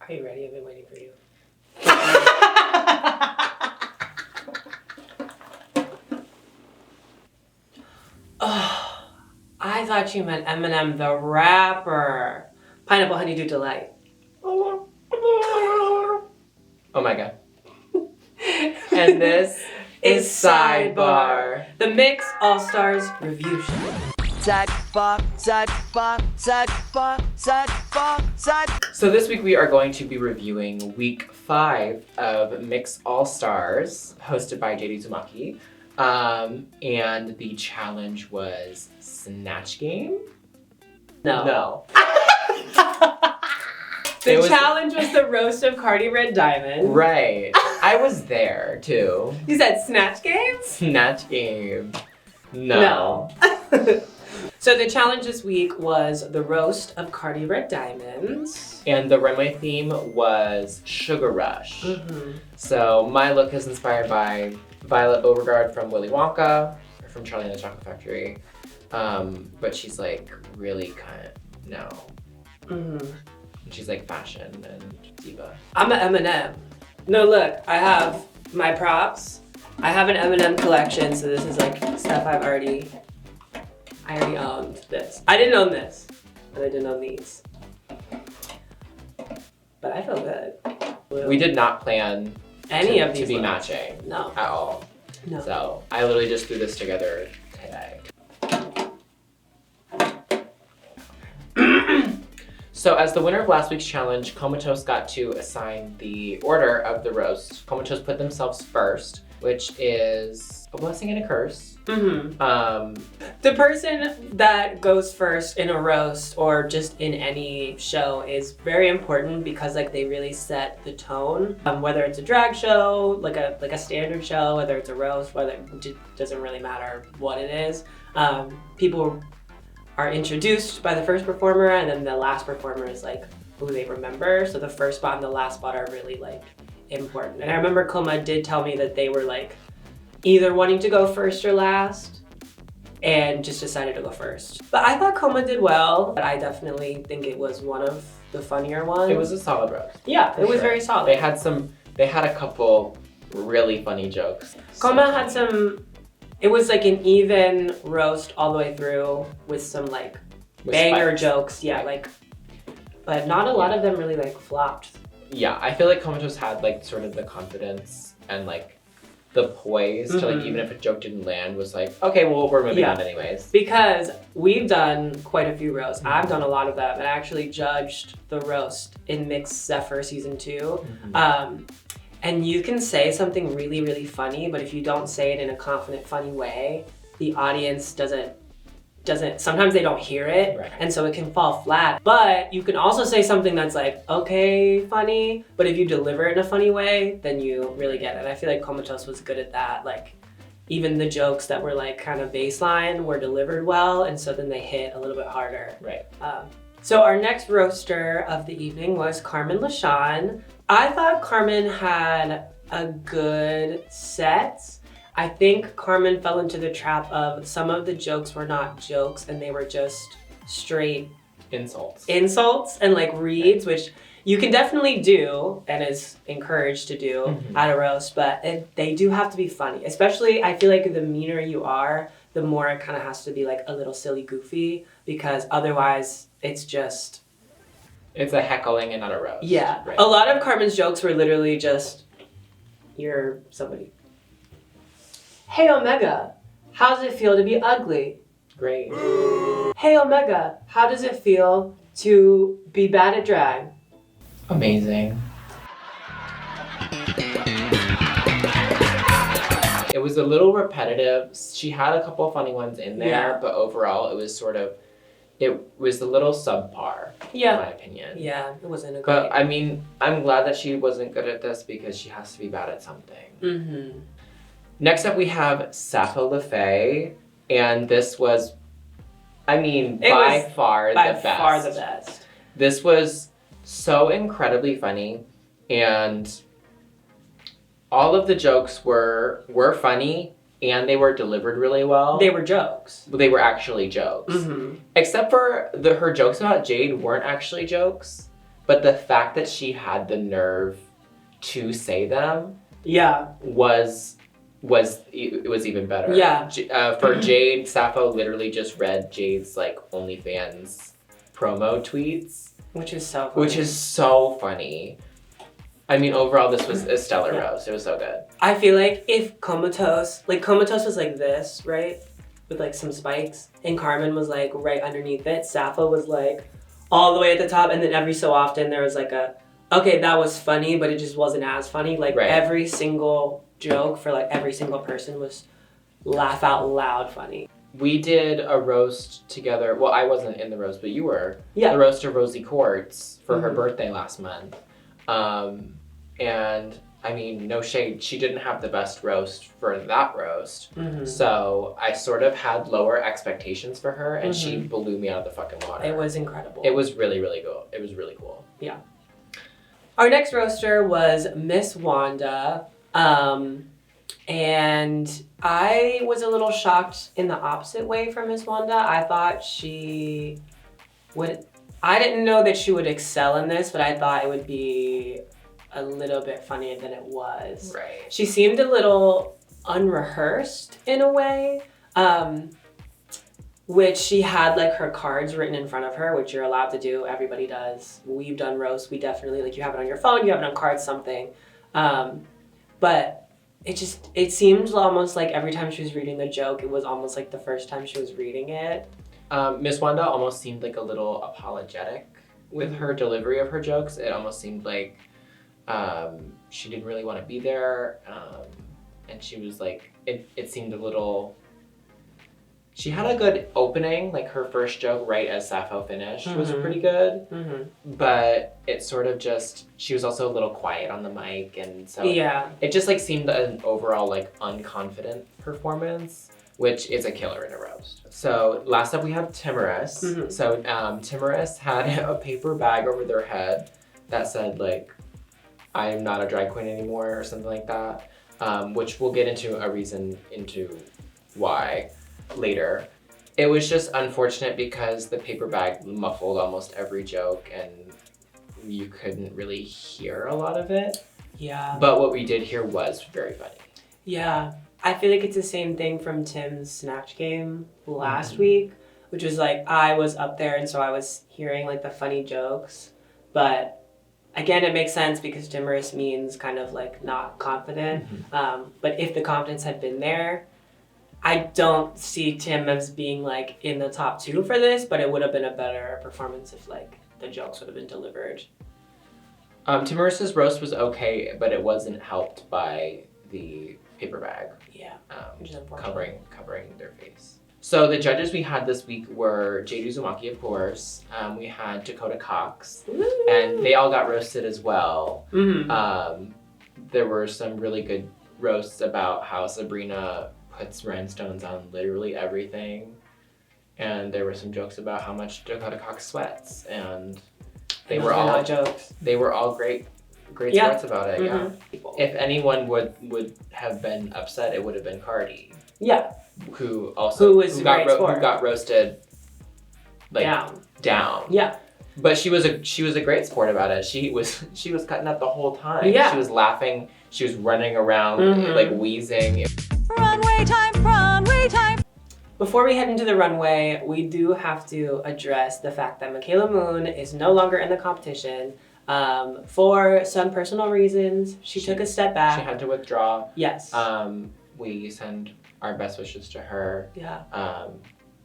Are you ready? I've been waiting for you. Oh, I thought you meant Eminem the rapper. Pineapple Honeydew Delight. Oh my god. And this is Sidebar. The Mix All-Stars Review Show. So this week we are going to be reviewing week 5 of Mix All-Stars, hosted by JD Uzumaki. And the challenge was Snatch Game? No. The challenge was the roast of Kardi Red Diamond. Right. I was there too. You said Snatch Game? Snatch Game. No. So the challenge this week was the roast of Kardi Red Diamond. And the runway theme was Sugar Rush. Mm-hmm. So my look is inspired by Violet Beauregard from Willy Wonka, or from Charlie and the Chocolate Factory. But she's like really kind of, no. Mm-hmm. She's like fashion and diva. I'm an Eminem. No, look, I have my props. I have an Eminem collection, so this is like stuff I already owned this. I didn't own this, but I didn't own these. But I feel good. We did not plan any of to these be looks. matching. No. At all. No. So I literally just threw this together today. So as the winner of last week's challenge, Comatose got to assign the order of the roast. Comatose put themselves first, which is a blessing and a curse. Mm-hmm. The person that goes first in a roast or just in any show is very important because like they really set the tone. Whether it's a drag show, like a standard show, whether it's a roast, whether it doesn't really matter what it is. People are introduced by the first performer, and then the last performer is like who they remember. So the first spot and the last spot are really like important. And I remember Coma did tell me that they were like either wanting to go first or last and just decided to go first. But I thought Coma did well, but I definitely think it was one of the funnier ones. It was a solid roast. Yeah, it was very solid. They had a couple really funny jokes. Coma had some. It was like an even roast all the way through with some like banger spikes. jokes. Yeah, like, but not a lot of them really like flopped. Yeah, I feel like Comatose had like sort of the confidence and like the poise to like, even if a joke didn't land, was like, okay, well, we're moving on anyways. Because we've done quite a few roasts. I've done a lot of them and I actually judged the roast in Mixed Zephyr season 2. And you can say something really, really funny, but if you don't say it in a confident, funny way, the audience doesn't, sometimes they don't hear it, right. And so it can fall flat. But you can also say something that's like, okay, funny, but if you deliver it in a funny way, then you really get it. And I feel like Comatose was good at that. Like, even the jokes that were like kind of baseline were delivered well, and so then they hit a little bit harder. Right. So our next roaster of the evening was Carmen LaShawn. I thought Carmen had a good set. I think Carmen fell into the trap of some of the jokes were not jokes and they were just straight insults and like reads, which you can definitely do and is encouraged to do at a roast, but they do have to be funny. Especially, I feel like the meaner you are, the more it kind of has to be like a little silly goofy, because otherwise it's just... It's a heckling and not a roast. Yeah. Right. A lot of Carmen's jokes were literally just, you're somebody. Hey Omega, how does it feel to be ugly? Great. Hey Omega, how does it feel to be bad at drag? Amazing. It was a little repetitive. She had a couple of funny ones in there, but overall it was a little subpar, in my opinion. Yeah, it wasn't a great... But I mean, I'm glad that she wasn't good at this because she has to be bad at something. Next up we have Sappho LaFay, and this was, by far the best. This was so incredibly funny, and all of the jokes were funny, and they were delivered really well. They were jokes. They were actually jokes. Except for her jokes about Jade weren't actually jokes. but the fact that she had the nerve to say them was even better. Yeah. For Jade, Sappho literally just read Jade's like OnlyFans promo tweets. Which is so funny. I mean, overall, this was a stellar roast. It was so good. I feel like if Comatose was like this, right? With like some spikes. And Carmen was like right underneath it. Sappho was like all the way at the top. And then every so often there was like okay, that was funny, but it just wasn't as funny. Like every single joke for like every single person was laugh out loud funny. We did a roast together. Well, I wasn't in the roast, but you were. Yeah. The roast of Rosie Quartz for her birthday last month. And I mean, no shade, she didn't have the best roast for that roast. So I sort of had lower expectations for her, and she blew me out of the fucking water. It was incredible. It was really, really cool. It was really cool. Yeah. Our next roaster was Miss Wanda. And I was a little shocked in the opposite way from Miss Wanda. I thought I didn't know that she would excel in this, but I thought it would be a little bit funnier than it was. Right. She seemed a little unrehearsed in a way, which she had like her cards written in front of her, which you're allowed to do. Everybody does. We've done roasts. We definitely, like, you have it on your phone, you have it on cards, something. But it seemed almost like every time she was reading the joke, it was almost like the first time she was reading it. Miss Wanda almost seemed like a little apologetic with her delivery of her jokes. It almost seemed like she didn't really want to be there. And she was like, it seemed a little... She had a good opening, like her first joke right as Sappho finished was pretty good. But it sort of just, she was also a little quiet on the mic, and so it just like seemed an overall like unconfident performance, which is a killer in a roast. So last up we have Timorous. So Timorous had a paper bag over their head that said like, I am not a drag queen anymore or something like that, which we'll get into a reason into why later. It was just unfortunate because the paper bag muffled almost every joke and you couldn't really hear a lot of it. Yeah. But what we did hear was very funny. Yeah. I feel like it's the same thing from Tim's Snatch Game last week, which was like, I was up there and so I was hearing like the funny jokes. But again, it makes sense because timorous means kind of like not confident. But if the confidence had been there, I don't see Tim as being like in the top 2 for this, but it would have been a better performance if like the jokes would have been delivered. Timorous's roast was okay, but it wasn't helped by the paper bag. Yeah, covering their face. So the judges we had this week were Jade Uzumaki, of course. We had Dakota Cox, and they all got roasted as well. There were some really good roasts about how Sabrina puts rhinestones on literally everything, and there were some jokes about how much Dakota Cox sweats, and they were all jokes. They were all great sports about it. Yeah. If anyone would have been upset, it would have been Kardi. Yeah. Who got roasted like down. Yeah. But she was a great sport about it. She was cutting up the whole time. Yeah. She was laughing. She was running around like wheezing. Runway time, runway time. Before we head into the runway, we do have to address the fact that Michaela Moon is no longer in the competition. For some personal reasons, she took a step back. She had to withdraw. Yes. We send our best wishes to her. Yeah.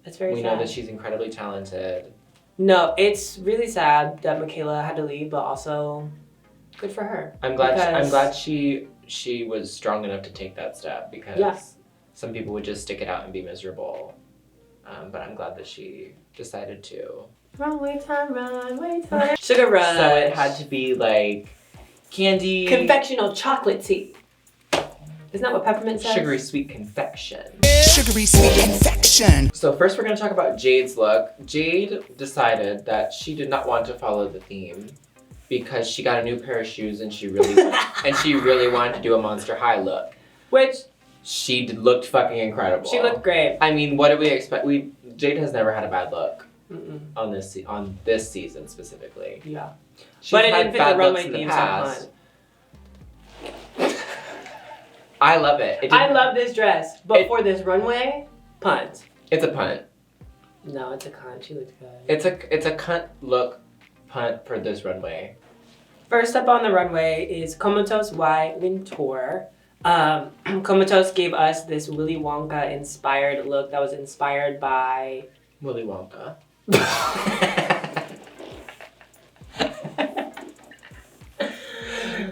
That's very sad. We know that she's incredibly talented. No, it's really sad that Michaela had to leave, but also good for her. I'm glad she was strong enough to take that step, because some people would just stick it out and be miserable. But I'm glad that she decided to. Runway time. Sugar Rush. So it had to be like candy. Confectional chocolate tea. Isn't that what peppermint says? Sugary sweet confection. Sugary sweet confection. So first we're going to talk about Jade's look. Jade decided that she did not want to follow the theme because she got a new pair of shoes and she really wanted to do a Monster High look. Which she looked fucking incredible. she looked great. I mean, what did we expect? Jade has never had a bad look. on this season specifically. Yeah. She's But it had didn't fit bad the runway looks in the theme, so past. punt. I love it. I love this dress, but for this runway, punt. It's a punt. No, it's a cunt. She looks good. It's a cunt look punt for this runway. First up on the runway is Comatose Y Wintour. Comatose gave us this Willy Wonka inspired look that was inspired by Willy Wonka.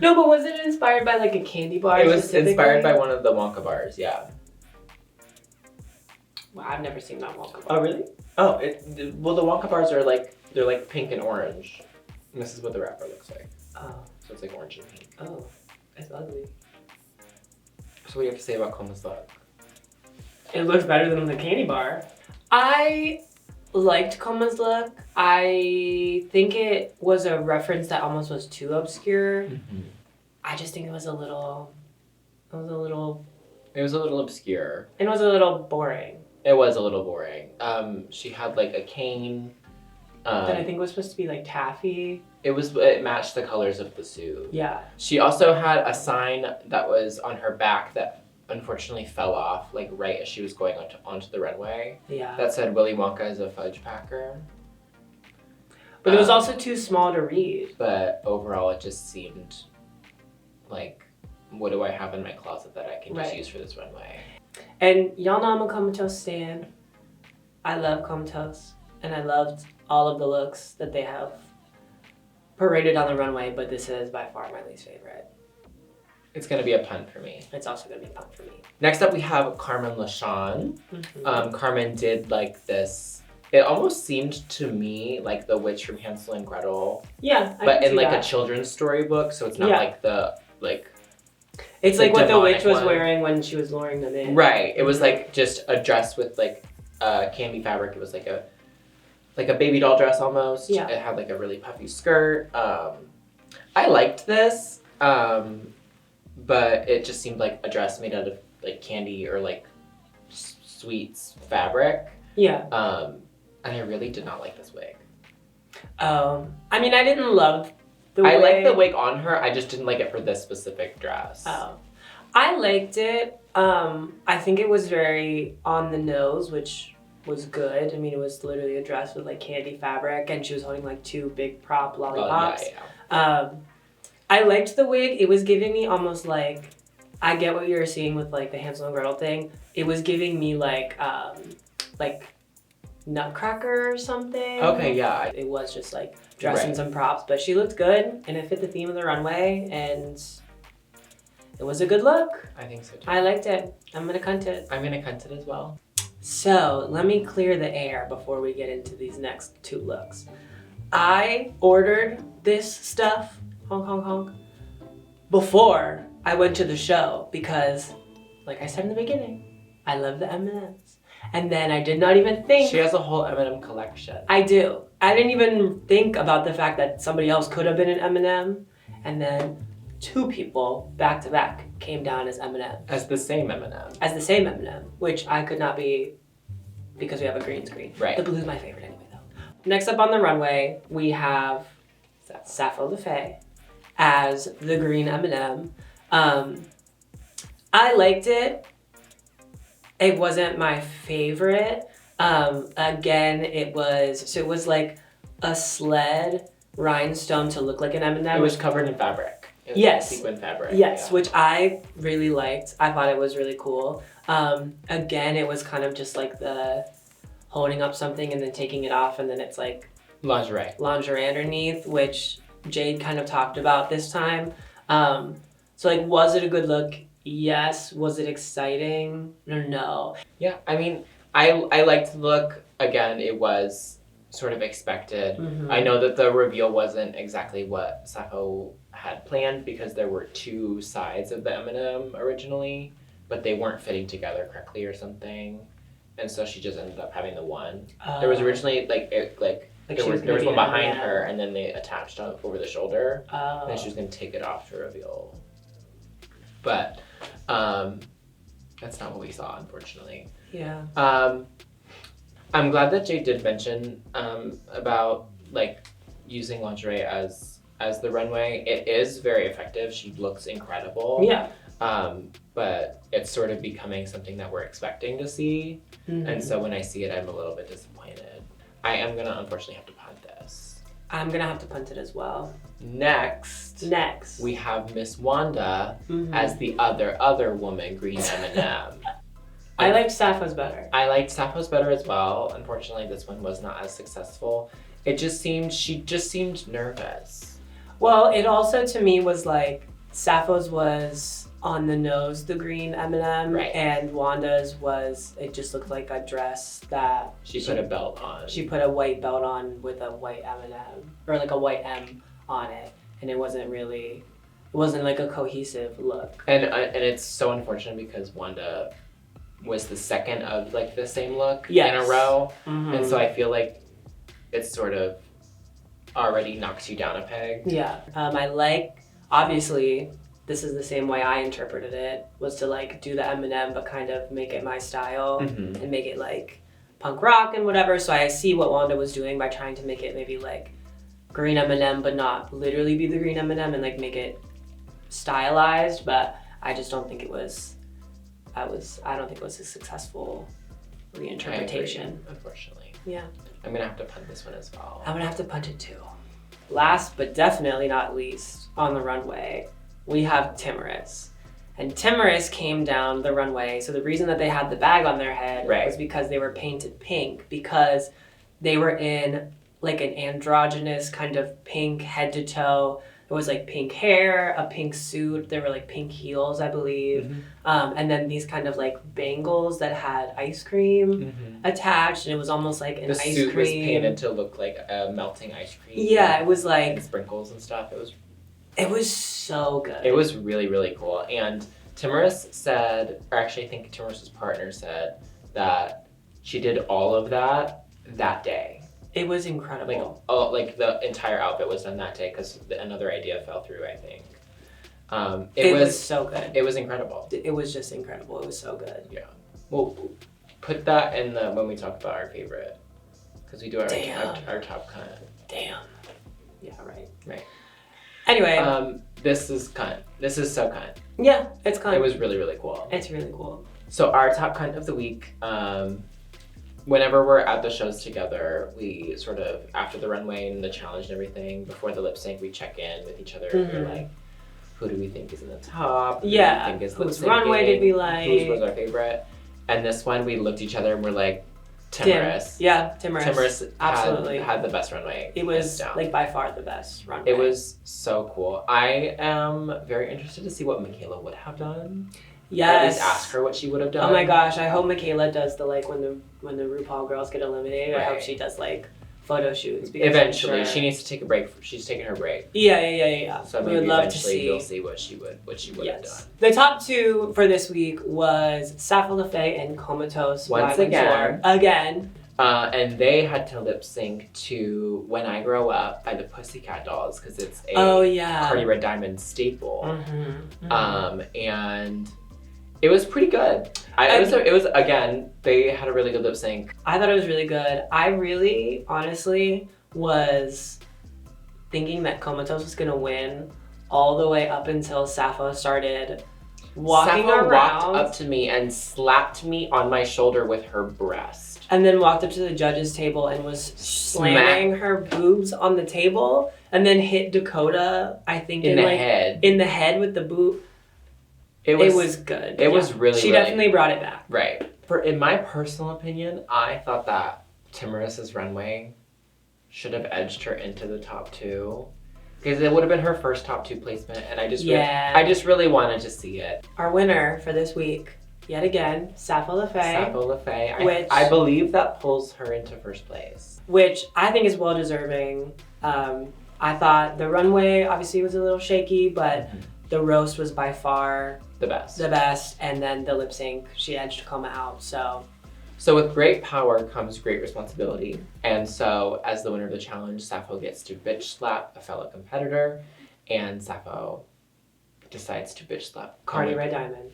No, but was it inspired by like a candy bar? It was inspired by one of the Wonka bars, yeah. Well, I've never seen that Wonka bar. Oh, really? Oh, well, the Wonka bars are like, they're like pink and orange. And this is what the wrapper looks like. Oh. So it's like orange and pink. Oh, it's ugly. So what do you have to say about Coma's look? It looks better than the candy bar. I liked Coma's look. I think it was a reference that almost was too obscure. Mm-hmm. I just think it was a little obscure. It was a little obscure. And it was a little boring. It was a little boring. She had like a cane. That I think was supposed to be like taffy. It matched the colors of the suit. Yeah. She also had a sign that was on her back that unfortunately fell off like right as she was going onto the runway. Yeah. That said Willy Wonka is a fudge packer. But it was also too small to read. But overall it just seemed like, what do I have in my closet that I can just use for this runway? And y'all know I'm a Comatose stan. I love Comatose. And I loved all of the looks that they have paraded on the runway, but this is by far my least favorite. It's gonna be a punt for me. It's also gonna be a punt for me. Next up we have Carmen LaShawn. Mm-hmm. Carmen did like this, it almost seemed to me like the witch from Hansel and Gretel. Yeah, but in like a children's storybook, so it's not like the it's like what the witch was one. wearing when she was luring them in. Right. It was like just a dress with like candy fabric. It was like a baby doll dress almost. Yeah. It had like a really puffy skirt. I liked this, but it just seemed like a dress made out of like candy or like sweets fabric. Yeah. And I really did not like this wig. I mean, I didn't love the wig. I liked the wig on her. I just didn't like it for this specific dress. Oh. I liked it. I think it was very on the nose, which was good. I mean, it was literally a dress with like candy fabric, and she was holding like two big prop lollipops. Yeah. I liked the wig. It was giving me almost like, I get what you were seeing with like the Hansel and Gretel thing. It was giving me like Nutcracker or something. Okay, yeah. It was just like dress and some props, but she looked good and it fit the theme of the runway and it was a good look. I think so too. I liked it. I'm gonna cunt it. I'm gonna cunt it as well. So let me clear the air before we get into these next two looks. I ordered this stuff, honk honk honk, before I went to the show because, like I said in the beginning, I love the M&Ms. And then I did not even think. She has a whole M&M collection. I do. I didn't even think about the fact that somebody else could have been an M&M. And then two people back to back came down as M&M. As the same M&M. As the same M&M, which I could not be because we have a green screen. Right. The blue's my favorite anyway though. Next up on the runway, we have Sappho LaFay as the green M&M. I liked it. It wasn't my favorite. Again, it was like a sled rhinestone to look like an M&M. It was covered in fabric. Yes. Sequin fabric. Yes, yeah. which I really liked. I thought it was really cool. Again, it was kind of just like the holding up something and then taking it off and then it's like lingerie underneath, which Jade kind of talked about this time. So like, was it a good look? Yes. Was it exciting? No. Yeah, I mean, I liked the look. Again, it was sort of expected. Mm-hmm. I know that the reveal wasn't exactly what Sappho had planned because there were two sides of the M&M originally, but they weren't fitting together correctly or something. And so she just ended up having the one. There was originally there was one behind her and then they attached over the shoulder. And then she was going to take it off to reveal. But that's not what we saw, unfortunately. Yeah. I'm glad that Jade did mention about like using lingerie as the runway. It is very effective. She looks incredible. Yeah. But it's sort of becoming something that we're expecting to see. And so when I see it, I'm a little bit disappointed. I am gonna unfortunately have to punt this. I'm gonna have to punt it as well. Next, we have Miss Wanda as the other woman, Green M&M. I liked Sappho's better. I liked Sappho's better as well. Unfortunately, this one was not as successful. She just seemed nervous. Well, it also to me was like Sappho's was on the nose, the green M&M, right. And Wanda's was, it just looked like a dress that she put a belt on. She put a white belt on with a white M&M, or like a white M on it, and it wasn't like a cohesive look. And it's so unfortunate because Wanda was the second of like the same look in a row, and so I feel like it's sort of already knocks you down a peg. Yeah, I like, obviously, this is the same way I interpreted it, was to like do the M&M but kind of make it my style and make it like punk rock and whatever. So I see what Wanda was doing by trying to make it maybe like green M&M but not literally be the green M&M and like make it stylized, but I just don't think it was, I don't think it was a successful reinterpretation. Unfortunately. Yeah. I'm gonna have to punt this one as well. I'm gonna have to punt it too. Last but definitely not least, on the runway, we have Timorous. And Timorous came down the runway. So the reason that they had the bag on their head was because they were painted pink, because they were in like an androgynous kind of pink head to toe. It was like pink hair, a pink suit. There were like pink heels, I believe. And then these kind of like bangles that had ice cream attached. And it was almost like an ice cream. The suit was painted to look like a melting ice cream. Yeah, it was like sprinkles and stuff. It was so good. It was really, really cool. And Timorous said, or actually I think Timorous's partner said that she did all of that day. It was incredible. Like the entire outfit was done that day because another idea fell through, I think. It was so good. It was incredible. It was just incredible. It was so good. Yeah. We'll put that in when we talk about our favorite. Because we do our top cut. Damn. Yeah, right. Right. Anyway. This is cunt. This is so cunt. Yeah, it's cunt. It was really, really cool. It's really cool. So our top cunt of the week, whenever we're at the shows together, we sort of, after the runway and the challenge and everything, before the lip sync, we check in with each other and we're like, who do we think is in the top? Yeah. Who do we think is whose runway did we like? Whose was our favorite? And this one, we looked at each other and we're like, Timorous. Yeah, Timorous. Timorous absolutely had the best runway. It was like by far the best runway. It was so cool. I am very interested to see what Michaela would have done. Yes. Or at least ask her what she would have done. Oh my gosh, I hope Michaela does the like when the RuPaul girls get eliminated. Right. I hope she does like photo shoots. Eventually, she needs to take a break. She's taking her break. Yeah. So maybe eventually you'll see what she would have done. The top two for this week was Sappho LaFay and Comatose. Once again. And they had to lip sync to When I Grow Up by the Pussycat Dolls because it's a Kardi Red Diamond staple. And it was pretty good. It was again, they had a really good lip sync. I thought it was really good. I really, honestly, was thinking that Comatose was gonna win all the way up until Sappho started walking around. Walked up to me and slapped me on my shoulder with her breast. And then walked up to the judges' table and was slamming her boobs on the table and then hit Dakota, I think, in the head with the boob. It was good. It was really She definitely brought it back. Right. In my personal opinion, I thought that Timorous's runway should have edged her into the top two. Because it would have been her first top two placement, and I just really wanted to see it. Our winner for this week, yet again, Sappho LaFay. Which I believe that pulls her into first place. Which I think is well deserving. I thought the runway obviously was a little shaky, but the roast was by far the best. And then the lip sync, she edged Coma out. So with great power comes great responsibility. And so as the winner of the challenge, Sappho gets to bitch slap a fellow competitor, and Sappho decides to bitch slap Kardi Red Diamond.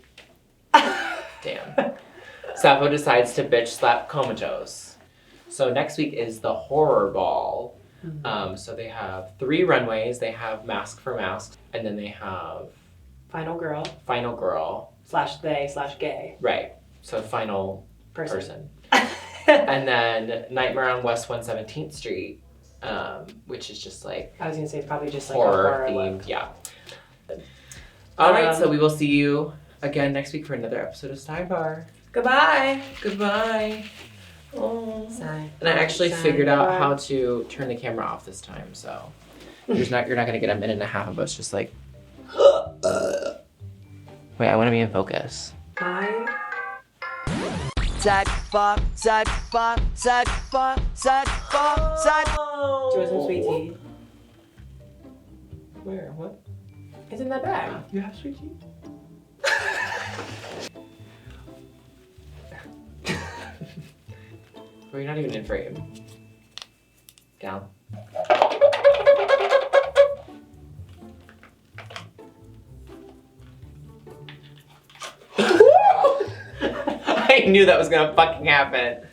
Damn. Sappho decides to bitch slap Comatose. So next week is the horror ball. Mm-hmm. So they have 3 runways. They have Mask for Mask, and then they have Final girl Final Girl. /they/gay. Right. So final person. Person. And then Nightmare on West 117th Street, which is just like I was gonna say it's probably just like horror a horror themed. look. Yeah. All right. So we will see you again next week for another episode of Sidebar. Goodbye. Goodbye. Oh. Side. And I actually figured out Sidebar. how to turn the camera off this time, so you're not gonna get a minute and a half of us just like. Wait, I want to be in focus. Bye. Side fuck, side fuck, side fuck, side fuck, side. Do you want some sweet tea? Where? What? It's in that bag. You have sweet tea? Well, you're not even in frame. Down. I knew that was gonna fucking happen.